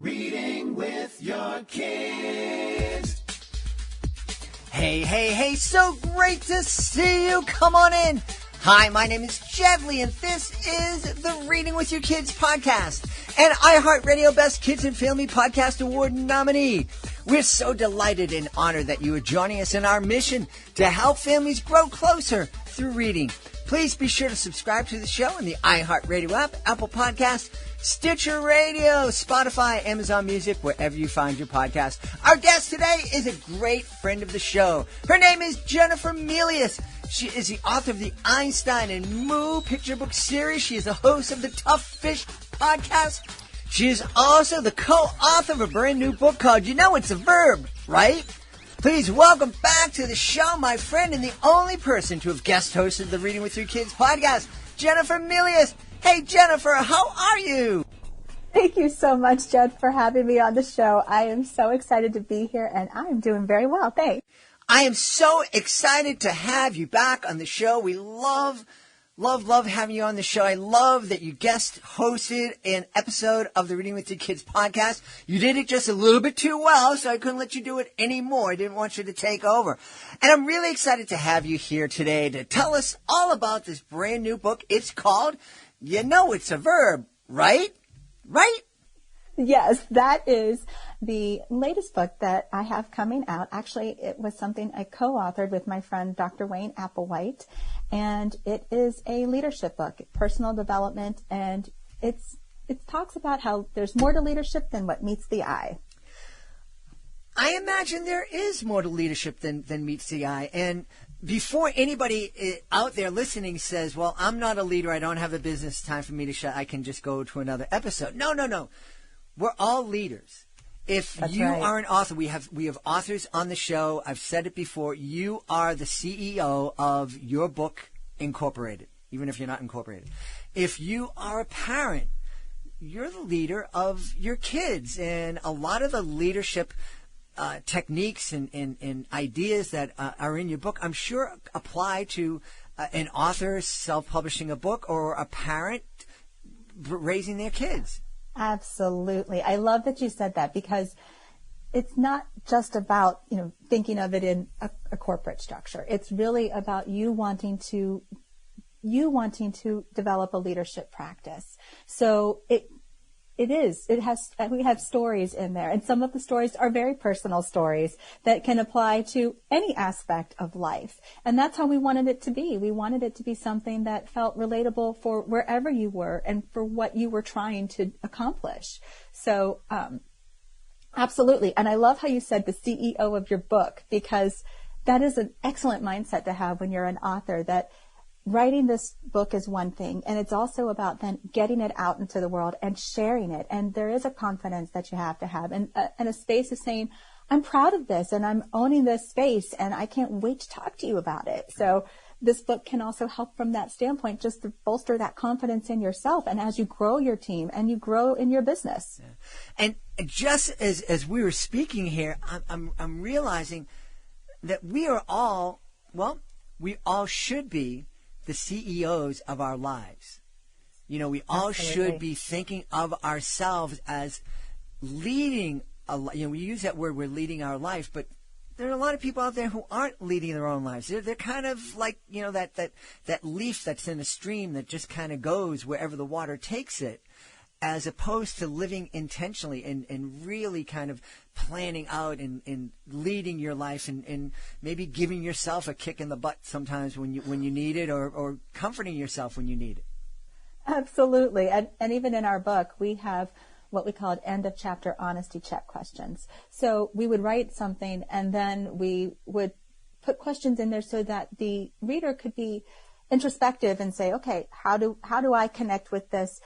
Reading with your kids. Hey, so great to see you. Come on in. Hi, my name is Jedley, and this is the Reading with Your Kids podcast, an iHeartRadio Best Kids and Family Podcast Award nominee. We're so delighted and honored that you are joining us in our mission to help families grow closer through reading. Please be sure to subscribe to the show in the iHeartRadio app, Apple Podcasts, Stitcher Radio, Spotify, Amazon Music, wherever you find your podcast. Our guest today is a great friend of the show. Her name is Jennifer Milius. She is the author of the Einstein and Moo picture book series. She is the host of the Tough Fish podcast. She is also the co-author of a brand new book called You Know It's a Verb, right? Please welcome back to the show my friend and the only person to have guest hosted the Reading with Your Kids podcast, Jennifer Milius. Hey, Jennifer, how are you? Thank you so much, Jed, for having me on the show. I am so excited to be here, and I am doing very well. Thanks. I am so excited to have you back on the show. We love having you on the show. I love that you guest hosted an episode of the Reading with Your Kids podcast. You did it just a little bit too well, so I couldn't let you do it anymore. I didn't want you to take over. And I'm really excited to have you here today to tell us all about this brand new book. It's called You Know It's a Verb, right? Right? Yes, that is the latest book that I have coming out. Actually, it was something I co-authored with my friend Dr. Wayne Applewhite, and it is a leadership book, personal development, and it talks about how there's more to leadership than what meets the eye. I imagine there is more to leadership than meets the eye. And before anybody out there listening says, well, I'm not a leader, I don't have a business, time for me to shut, I can just go to another episode. No. We're all leaders. If That's you right. are an author, we have authors on the show. I've said it before. You are the CEO of your book incorporated, even if you're not incorporated. If you are a parent, you're the leader of your kids. And a lot of the leadership techniques and ideas that are in your book, I'm sure apply to an author self-publishing a book or a parent raising their kids. Absolutely. I love that you said that, because it's not just about, thinking of it in a corporate structure. It's really about you wanting to develop a leadership practice. So we have stories in there, and some of the stories are very personal stories that can apply to any aspect of life. And that's how we wanted it to be. We wanted it to be something that felt relatable for wherever you were and for what you were trying to accomplish. So, absolutely. And I love how you said the CEO of your book, because that is an excellent mindset to have when you're an author, that writing this book is one thing, and it's also about then getting it out into the world and sharing it. And there is a confidence that you have to have, and a space of saying, I'm proud of this and I'm owning this space and I can't wait to talk to you about it. So this book can also help from that standpoint, just to bolster that confidence in yourself, and as you grow your team and you grow in your business. Yeah. And just as we were speaking here, I'm realizing that we all should be the CEOs of our lives. We all Absolutely. should be thinking of ourselves as leading. We use that word, we're leading our life, but there are a lot of people out there who aren't leading their own lives. They're kind of like, that leaf that's in a stream that just kind of goes wherever the water takes it, as opposed to living intentionally and really kind of planning out and leading your life and maybe giving yourself a kick in the butt sometimes when you need it, or comforting yourself when you need it. Absolutely. And even in our book, we have what we call end of chapter honesty check questions. So we would write something and then we would put questions in there so that the reader could be introspective and say, okay, how do I connect with this?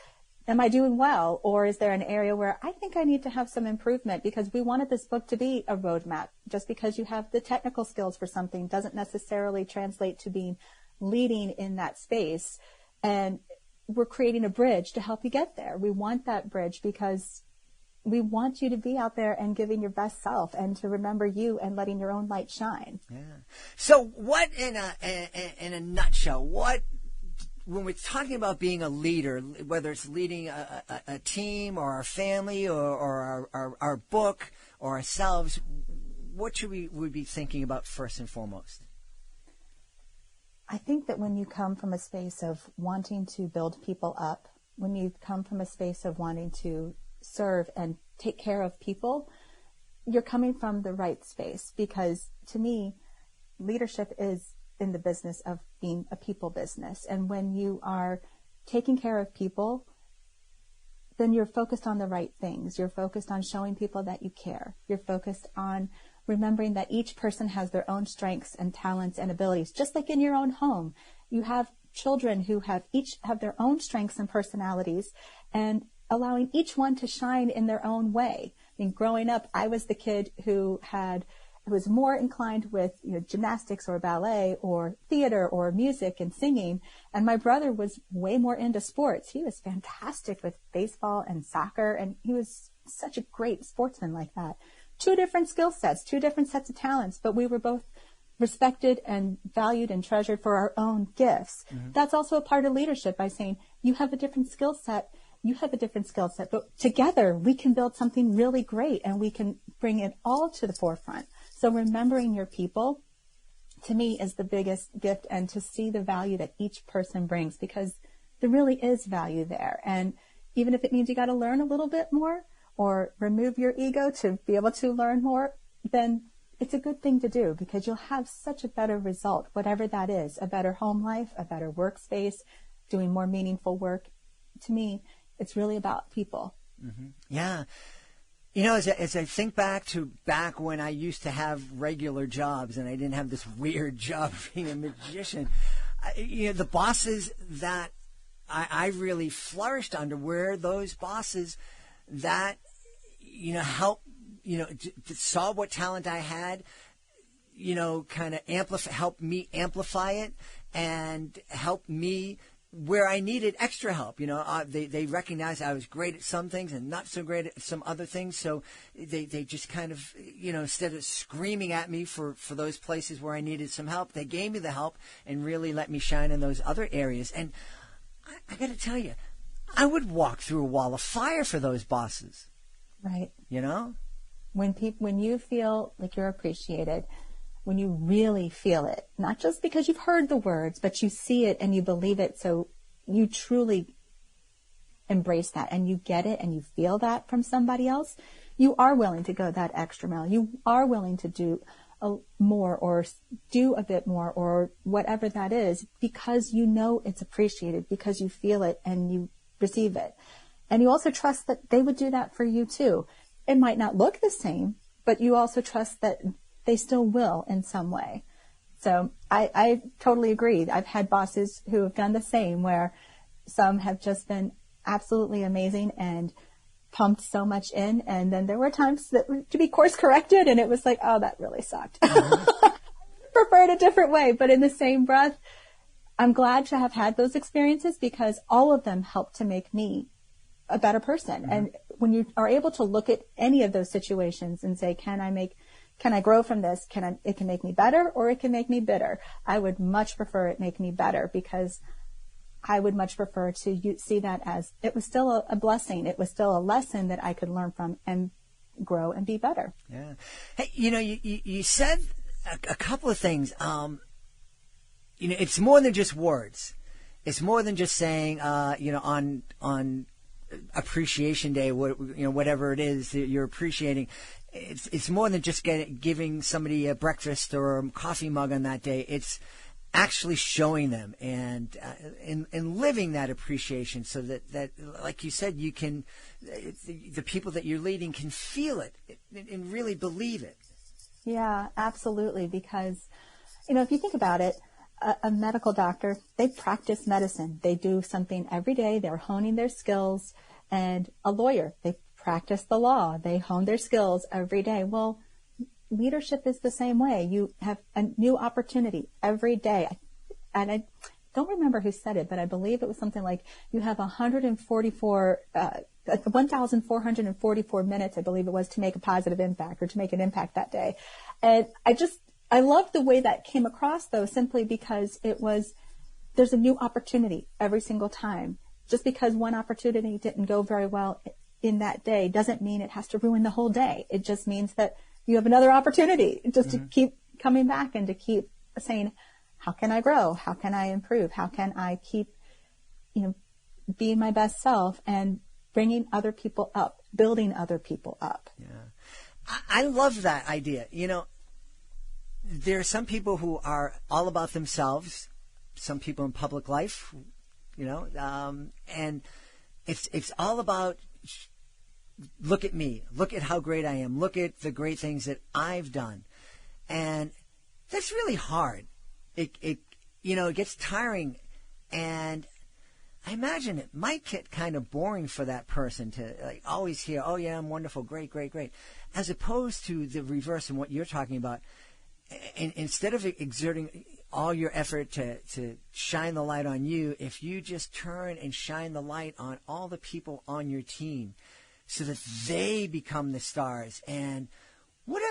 Am I doing well? Or is there an area where I think I need to have some improvement? Because we wanted this book to be a roadmap. Just because you have the technical skills for something doesn't necessarily translate to being leading in that space. And we're creating a bridge to help you get there. We want that bridge because we want you to be out there and giving your best self and to remember you and letting your own light shine. Yeah. So what, in a nutshell, what when we're talking about being a leader, whether it's leading a team or our family or our book or ourselves, what should we be thinking about first and foremost? I think that when you come from a space of wanting to build people up, when you come from a space of wanting to serve and take care of people, you're coming from the right space, because to me, leadership is in the business of being a people business. And when you are taking care of people, then you're focused on the right things. You're focused on showing people that you care. You're focused on remembering that each person has their own strengths and talents and abilities. Just like in your own home, you have children who each have their own strengths and personalities, and allowing each one to shine in their own way. I mean, growing up, I was the kid who was more inclined with gymnastics or ballet or theater or music and singing. And my brother was way more into sports. He was fantastic with baseball and soccer, and he was such a great sportsman like that. Two different skill sets, two different sets of talents, but we were both respected and valued and treasured for our own gifts. Mm-hmm. That's also a part of leadership, by saying you have a different skill set, you have a different skill set, but together we can build something really great, and we can bring it all to the forefront. So remembering your people, to me, is the biggest gift, and to see the value that each person brings, because there really is value there. And even if it means you got to learn a little bit more or remove your ego to be able to learn more, then it's a good thing to do, because you'll have such a better result, whatever that is, a better home life, a better workspace, doing more meaningful work. To me, it's really about people. Mm-hmm. Yeah. As I think back when I used to have regular jobs and I didn't have this weird job of being a magician, the bosses that I really flourished under were those bosses that, helped, saw what talent I had, kind of helped me amplify it and helped me where I needed extra help. They recognized I was great at some things and not so great at some other things. So they just kind of, instead of screaming at me for those places where I needed some help, they gave me the help and really let me shine in those other areas. And I got to tell you, I would walk through a wall of fire for those bosses. Right. When you feel like you're appreciated, when you really feel it, not just because you've heard the words, but you see it and you believe it, so you truly embrace that and you get it and you feel that from somebody else, you are willing to go that extra mile. You are willing to do more or do a bit more or whatever that is, because you know it's appreciated, because you feel it and you receive it. And you also trust that they would do that for you too. It might not look the same, but you also trust that they still will in some way. So I totally agree. I've had bosses who have done the same, where some have just been absolutely amazing and pumped so much in. And then there were times that were to be course corrected, and it was like, oh, that really sucked. Mm-hmm. Prefer it a different way. But in the same breath, I'm glad to have had those experiences, because all of them helped to make me a better person. Mm-hmm. And when you are able to look at any of those situations and say, can I grow from this? It can make me better, or it can make me bitter. I would much prefer it make me better, because I would much prefer to see that as it was still a blessing. It was still a lesson that I could learn from and grow and be better. Yeah. Hey, you said a couple of things. It's more than just words. It's more than just saying, on Appreciation Day, whatever it is that you're appreciating. It's more than just giving somebody a breakfast or a coffee mug on that day. It's actually showing them and living that appreciation, so that like you said, you can, the people that you're leading can feel it and really believe it. Yeah, absolutely. Because, if you think about it, a medical doctor, they practice medicine. They do something every day. They're honing their skills. And a lawyer, they practice the law. They hone their skills every day. Well, leadership is the same way. You have a new opportunity every day. And I don't remember who said it, but I believe it was something like you have 1,444 minutes, I believe it was, to make a positive impact or to make an impact that day. And I love the way that came across, though, simply because it was there's a new opportunity every single time. Just because one opportunity didn't go very well in that day doesn't mean it has to ruin the whole day. It just means that you have another opportunity just to keep coming back and to keep saying, how can I grow? How can I improve? How can I keep, being my best self and bringing other people up, building other people up? Yeah. I love that idea. There are some people who are all about themselves, some people in public life, and it's all about, look at me, look at how great I am, look at the great things that I've done. And that's really hard. It gets tiring, and I imagine it might get kind of boring for that person to always hear, oh yeah, I'm wonderful, great, great, great, as opposed to the reverse and what you're talking about. And instead of exerting all your effort to shine the light on you, if you just turn and shine the light on all the people on your team so that they become the stars. And what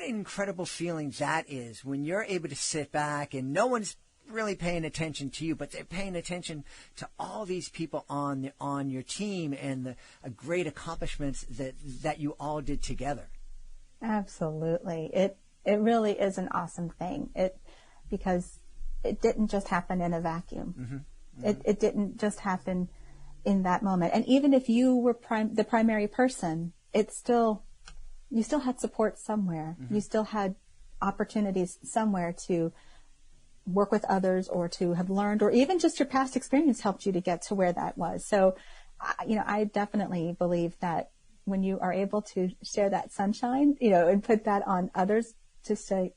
an incredible feeling that is when you're able to sit back and no one's really paying attention to you, but they're paying attention to all these people on your team and the great accomplishments that you all did together. Absolutely. It really is an awesome thing. Because it didn't just happen in a vacuum. Mm-hmm. Mm-hmm. It didn't just happen in that moment. And even if you were the primary person, you still had support somewhere. Mm-hmm. You still had opportunities somewhere to work with others or to have learned, or even just your past experience helped you to get to where that was. So, I definitely believe that when you are able to share that sunshine, and put that on others to say,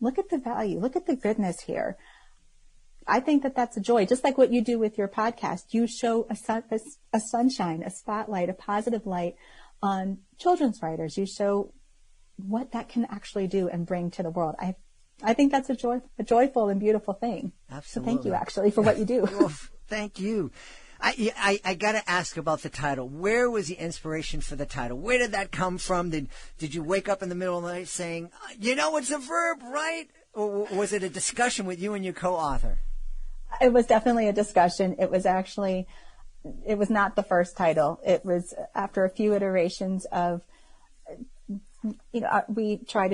look at the value, look at the goodness here. I think that that's a joy. Just like what you do with your podcast, you show a sunshine, a spotlight, a positive light on children's writers. You show what that can actually do and bring to the world. I think that's a joyful and beautiful thing. Absolutely. So thank you, actually, for what you do. Well, thank you. I got to ask about the title. Where was the inspiration for the title? Where did that come from? Did you wake up in the middle of the night saying, it's a verb, right? Or was it a discussion with you and your co-author? It was definitely a discussion. It was not the first title. It was after a few iterations of, we tried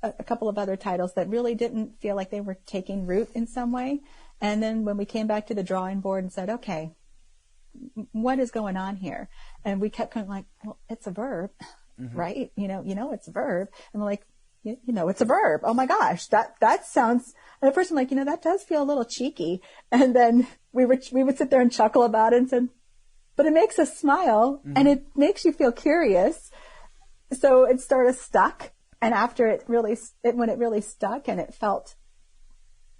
a couple of other titles that really didn't feel like they were taking root in some way. And then when we came back to the drawing board and said, okay, what is going on here? And we kept kind of like, well, it's a verb, mm-hmm. right? It's a verb. And we're like, it's a verb. Oh my gosh, that sounds, and at first I'm like, that does feel a little cheeky. And then we would sit there and chuckle about it and said, but it makes us smile, mm-hmm. and it makes you feel curious. So it sort of stuck. And after when it really stuck and it felt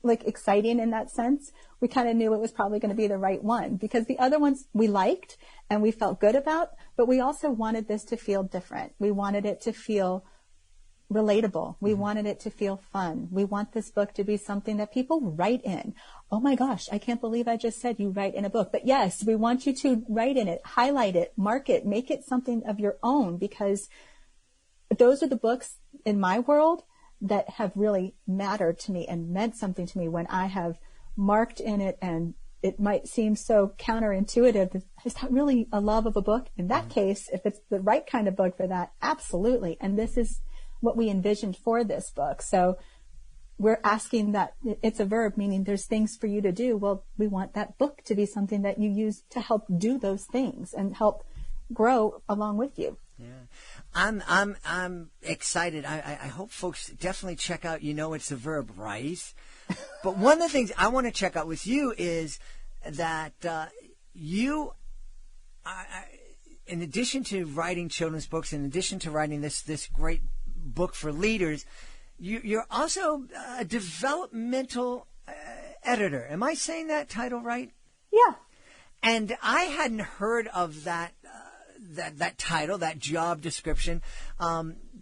like exciting in that sense, we kind of knew it was probably going to be the right one, because the other ones we liked and we felt good about, but we also wanted this to feel different. We wanted it to feel relatable. We Mm-hmm. wanted it to feel fun. We want this book to be something that people write in. Oh my gosh, I can't believe I just said you write in a book. But yes, we want you to write in it, highlight it, mark it, make it something of your own, because those are the books in my world that have really mattered to me and meant something to me when I have marked in it. And it might seem so counterintuitive. Is that really a love of a book? In that case, if it's the right kind of book for that, absolutely. And this is what we envisioned for this book. So we're asking that it's a verb, meaning there's things for you to do. Well, we want that book to be something that you use to help do those things and help grow along with you. Yeah. I'm excited. I hope folks definitely check out It's a Verb, right? But one of the things I want to check out with you is that you are, in addition to writing children's books, in addition to writing this great book for leaders, you're also a developmental editor. Am I saying that title right? Yeah. And I hadn't heard of that title, that job description,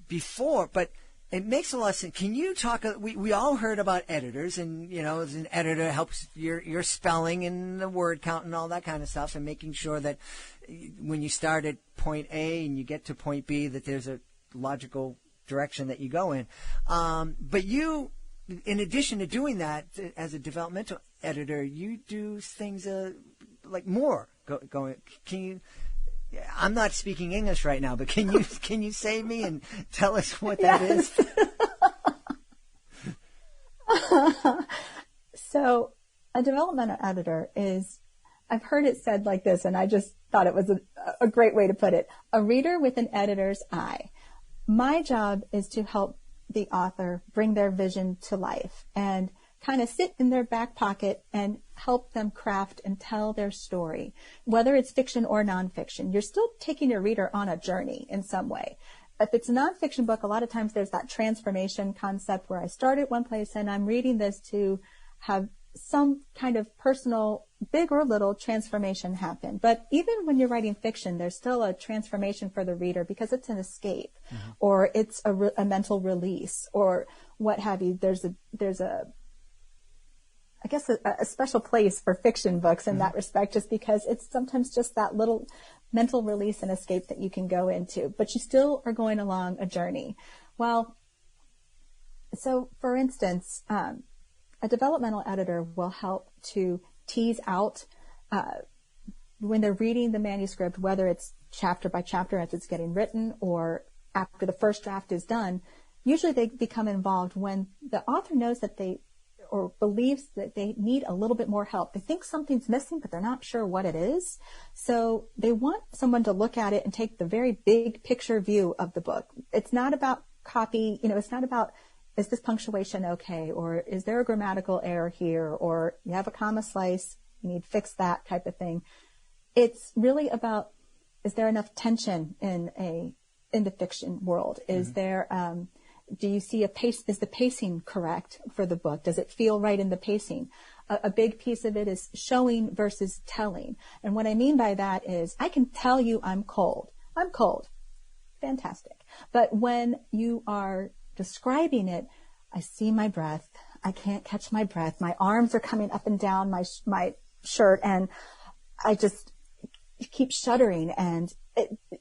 before, but it makes a lot of sense. Can you talk? We all heard about editors, and as an editor helps your spelling and the word count and all that kind of stuff, and making sure that when you start at point A and you get to point B, that there's a logical direction that you go in. But you in addition to doing that, as a developmental editor, you do things like more. Can you? I'm not speaking English right now, but can you save me and tell us what that is? So, a developmental editor is, I've heard it said like this, and I just thought it was a great way to put it: a reader with an editor's eye. My job is to help the author bring their vision to life and kind of sit in their back pocket and help them craft and tell their story. Whether it's fiction or nonfiction, you're still taking your reader on a journey in some way. If it's a nonfiction book, a lot of times there's that transformation concept where I start at one place and I'm reading this to have some kind of personal, big or little, transformation happen. But even when you're writing fiction, there's still a transformation for the reader because it's an escape, or it's a mental release, or what have you. There's a special place for fiction books in that respect, just because it's sometimes just that little mental release and escape that you can go into, but you still are going along a journey. Well, so for instance, a developmental editor will help to tease out, when they're reading the manuscript, whether it's chapter by chapter as it's getting written or after the first draft is done. Usually they become involved when the author knows that or believes that they need a little bit more help. They think something's missing, but they're not sure what it is. So they want someone to look at it and take the very big picture view of the book. It's not about copy, it's not about, is this punctuation okay? Or is there a grammatical error here? Or you have a comma slice, you need to fix that type of thing. It's really about, is there enough tension in the fiction world? Is there, do you see is the pacing correct for the book? Does it feel right in the pacing? A big piece of it is showing versus telling. And what I mean by that is, I can tell you I'm cold. I'm cold. Fantastic. But when you are describing it, I see my breath. I can't catch my breath. My arms are coming up and down my shirt, and I just keep shuddering, and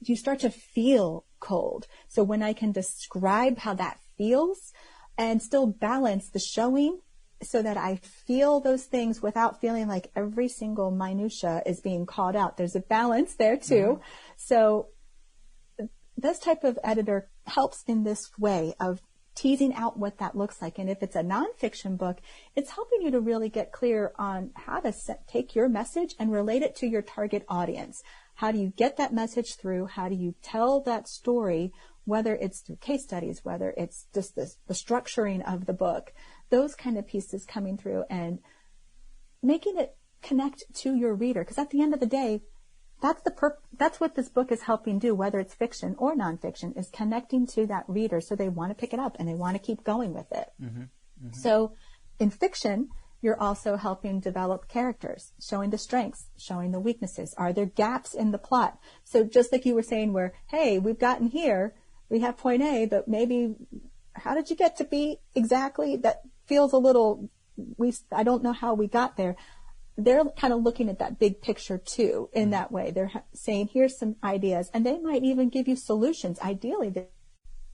you start to feel cold. So when I can describe how that feels and still balance the showing so that I feel those things without feeling like every single minutia is being called out, there's a balance there too. So this type of editor helps in this way of teasing out what that looks like. And if it's a nonfiction book, it's helping you to really get clear on how to take your message and relate it to your target audience. How do you get that message through? How do you tell that story, whether it's through case studies, whether it's just the structuring of the book, those kind of pieces coming through and making it connect to your reader. Because at the end of the day, that's what this book is helping do, whether it's fiction or nonfiction, is connecting to that reader so they want to pick it up and they want to keep going with it. So in fiction, you're also helping develop characters, showing the strengths, showing the weaknesses. Are there gaps in the plot? So just like you were saying where, hey, we've gotten here, we have point A, but maybe how did you get to B exactly? That feels a little, I don't know how we got there. They're kind of looking at that big picture too in that way. They're saying, here's some ideas, and they might even give you solutions. Ideally,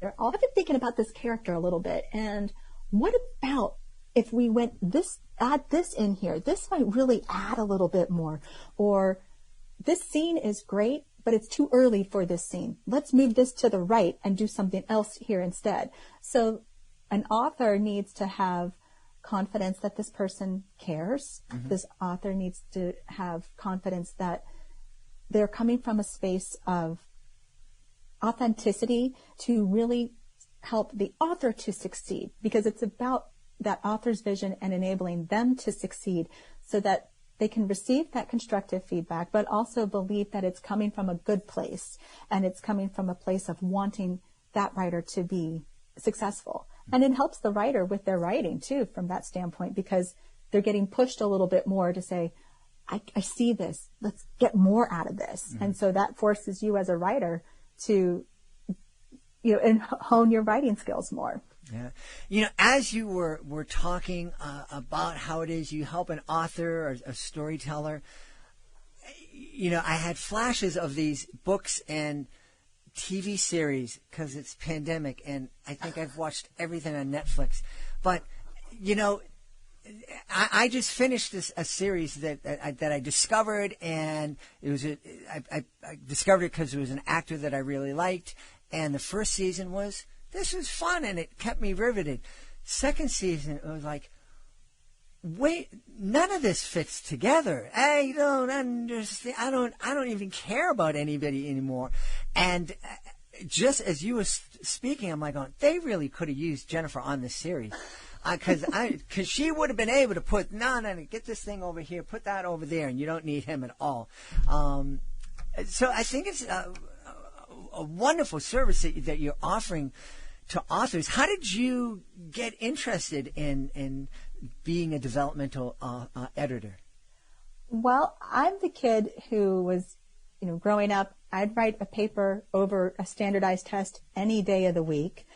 I've been thinking about this character a little bit, and what about if we add this in here? This might really add a little bit more. Or this scene is great, but it's too early for this scene. Let's move this to the right and do something else here instead. So an author needs to have confidence that this person cares. This author needs to have confidence that they're coming from a space of authenticity to really help the author to succeed, because it's about that author's vision and enabling them to succeed so that they can receive that constructive feedback, but also believe that it's coming from a good place and it's coming from a place of wanting that writer to be successful. And it helps the writer with their writing too, from that standpoint, because they're getting pushed a little bit more to say, I see this, let's get more out of this. And so that forces you as a writer to, and hone your writing skills more. Yeah. As you were talking about how it is you help an author or a storyteller, I had flashes of these books and TV series because it's pandemic, and I think I've watched everything on Netflix. But I just finished a series that I discovered, and it was I discovered it because it was an actor that I really liked, and the first season was fun, and it kept me riveted. Second season, it was like, wait, none of this fits together. I don't understand. I don't even care about anybody anymore. And just as you were speaking, I'm like, they really could have used Jennifer on this series. Because she would have been able to put, no, get this thing over here, put that over there, and you don't need him at all. So I think it's a wonderful service that you're offering to authors. How did you get interested in being a developmental editor? Well, I'm the kid who was, growing up, I'd write a paper over a standardized test any day of the week.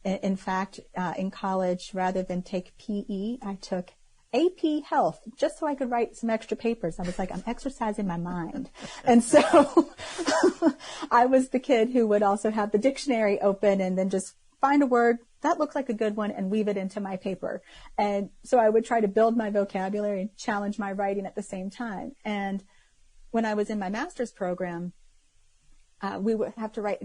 In fact, in college, rather than take PE, I took AP Health just so I could write some extra papers. I was like, I'm exercising my mind. And so I was the kid who would also have the dictionary open and then just find a word that looks like a good one and weave it into my paper. And so I would try to build my vocabulary and challenge my writing at the same time. And when I was in my master's program, we would have to write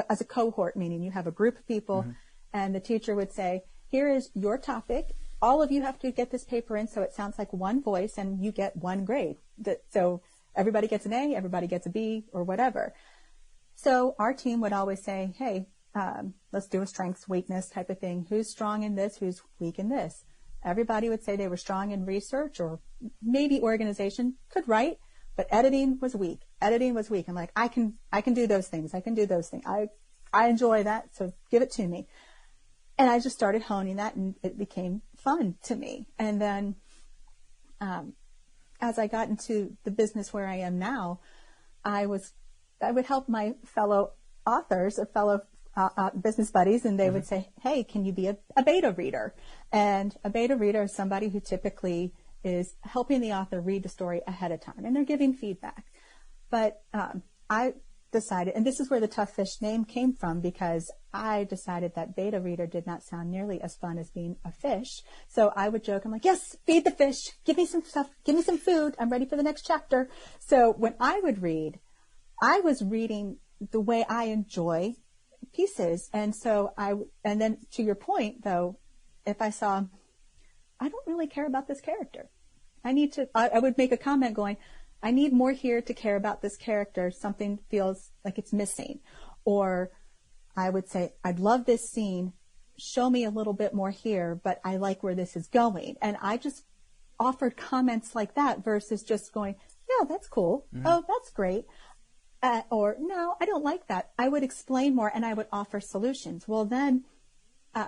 as a cohort, meaning you have a group of people, mm-hmm. and the teacher would say, here is your topic. All of you have to get this paper in so it sounds like one voice and you get one grade. So everybody gets an A, everybody gets a B, or whatever. So our team would always say, hey, let's do a strengths, weakness type of thing. Who's strong in this? Who's weak in this? Everybody would say they were strong in research or maybe organization, could write, but editing was weak. Editing was weak. I'm like, I can do those things. I can do those things. I enjoy that, so give it to me. And I just started honing that, and it became fun to me. And then as I got into the business where I am now, I would help my fellow authors, or fellow business buddies, and they mm-hmm. would say, hey, can you be a beta reader? And a beta reader is somebody who typically is helping the author read the story ahead of time, and they're giving feedback. But I decided, and this is where the Tough Fish name came from, because I decided that beta reader did not sound nearly as fun as being a fish. So I would joke, I'm like, yes, feed the fish, give me some stuff, give me some food, I'm ready for the next chapter. So when I would read, I was reading the way I enjoy pieces. And so and then to your point though, if I saw, I don't really care about this character, I would make a comment going, I need more here to care about this character. Something feels like it's missing. Or I would say, I'd love this scene. Show me a little bit more here, but I like where this is going. And I just offered comments like that versus just going, yeah, that's cool. Mm-hmm. Oh, that's great. Or no, I don't like that. I would explain more and I would offer solutions. Well, then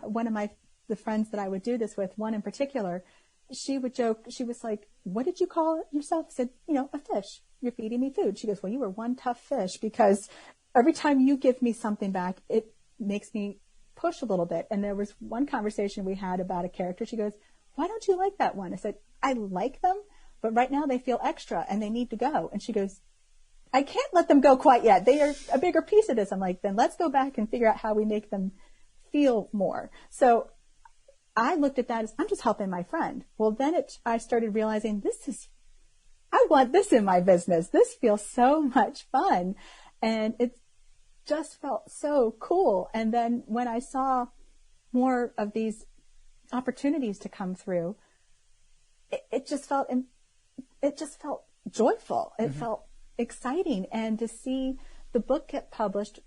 one of the friends that I would do this with, one in particular, she would joke. She was like, what did you call it yourself? I said, a fish. You're feeding me food. She goes, well, you were one tough fish, because every time you give me something back, it makes me push a little bit. And there was one conversation we had about a character. She goes, why don't you like that one? I said, I like them, but right now they feel extra and they need to go. And she goes, I can't let them go quite yet. They are a bigger piece of this. I'm like, then let's go back and figure out how we make them feel more. So I looked at that as, I'm just helping my friend. Well, then I started realizing I want this in my business. This feels so much fun. And it just felt so cool. And then when I saw more of these opportunities to come through, it just felt joyful. It mm-hmm. felt exciting. And to see the book get published,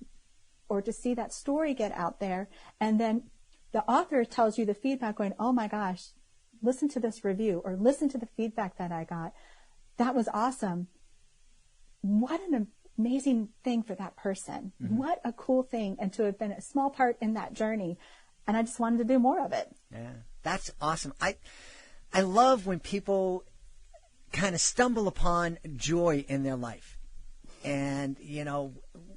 or to see that story get out there, and then the author tells you the feedback going, oh my gosh, listen to this review, or listen to the feedback that I got. That was awesome. What an amazing thing for that person. Mm-hmm. What a cool thing. And to have been a small part in that journey. And I just wanted to do more of it. Yeah, that's awesome. I love when people kind of stumble upon joy in their life. And,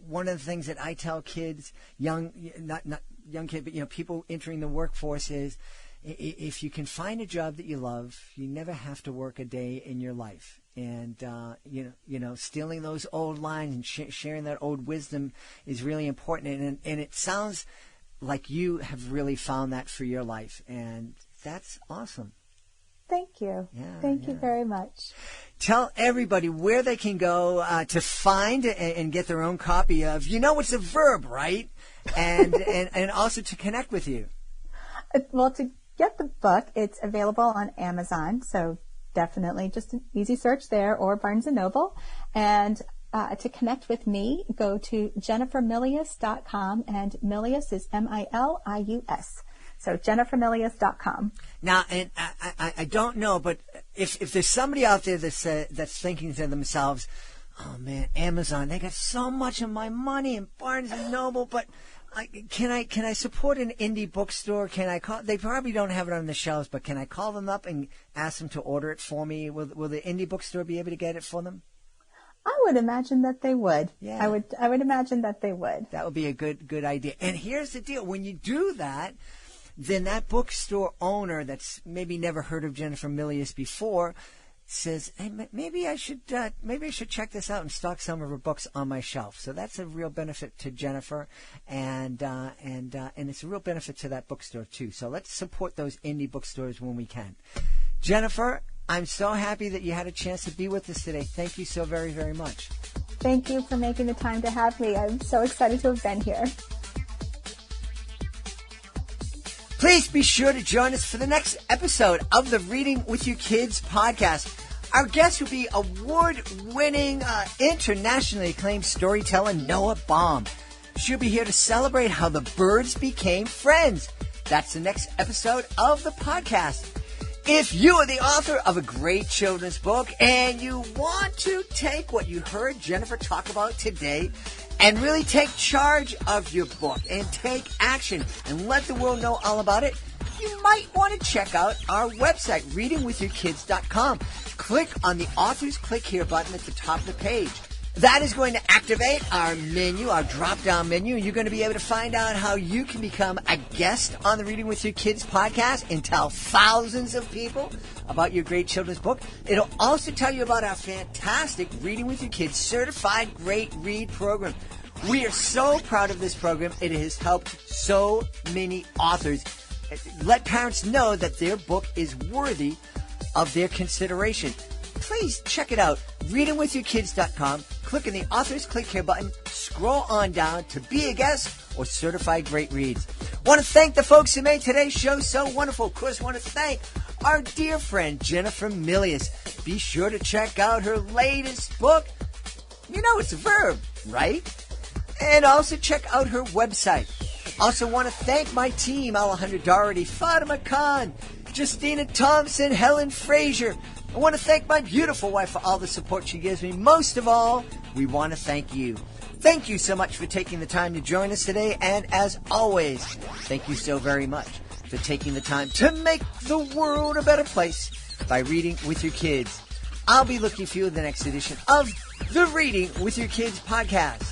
one of the things that I tell kids, not young kids, but people entering the workforce is, if you can find a job that you love, you never have to work a day in your life. And stealing those old lines and sharing that old wisdom is really important. And it sounds like you have really found that for your life. And That's awesome. Thank you. Yeah, Thank you very much. Tell everybody where they can go to find and get their own copy of, it's a Verb, right? And also to connect with you. Well, to get the book, it's available on Amazon, so definitely just an easy search there, or Barnes & Noble. And to connect with me, go to jennifermilius.com, and Milius is Milius. So jennifermilius.com. Now, and I don't know, but if there's somebody out there that's thinking to themselves, oh man, Amazon, they got so much of my money in Barnes & Noble, but can I support an indie bookstore? Can I call? They probably don't have it on the shelves, but can I call them up and ask them to order it for me? Will the indie bookstore be able to get it for them? I would imagine that they would. Yeah. I would imagine that they would. That would be a good idea. And here's the deal: when you do that, then that bookstore owner that's maybe never heard of Jennifer Milius before says, hey, maybe I should check this out and stock some of her books on my shelf. So that's a real benefit to Jennifer, and it's a real benefit to that bookstore too. So let's support those indie bookstores when we can. Jennifer, I'm so happy that you had a chance to be with us today. Thank you so very, very much. Thank you for making the time to have me. I'm so excited to have been here. Please be sure to join us for the next episode of the Reading with Your Kids podcast. Our guest will be award-winning, internationally acclaimed storyteller Noah Baum. She'll be here to celebrate how the birds became friends. That's the next episode of the podcast. If you are the author of a great children's book and you want to take what you heard Jennifer talk about today and really take charge of your book and take action and let the world know all about it, you might want to check out our website, readingwithyourkids.com. Click on the Authors Click Here button at the top of the page. That is going to activate our menu, our drop-down menu, and you're going to be able to find out how you can become a guest on the Reading with Your Kids podcast and tell thousands of people about your great children's book. It'll also tell you about our fantastic Reading with Your Kids Certified Great Read program. We are so proud of this program. It has helped so many authors let parents know that their book is worthy of their consideration. Please check it out. readingwithyourkids.com. Click on the Authors Click Here button. Scroll on down to be a guest or certified great reads. Want to thank the folks who made today's show so wonderful. Of course, want to thank our dear friend Jennifer Milius. Be sure to check out her latest book. It's a Verb, right? And also check out her website. Also want to thank my team, Alejandra Doherty, Fatima Khan, Justina Thompson, Helen Frazier. I want to thank my beautiful wife for all the support she gives me. Most of all, we want to thank you. Thank you so much for taking the time to join us today. And as always, thank you so very much for taking the time to make the world a better place by reading with your kids. I'll be looking for you in the next edition of the Reading with Your Kids podcast.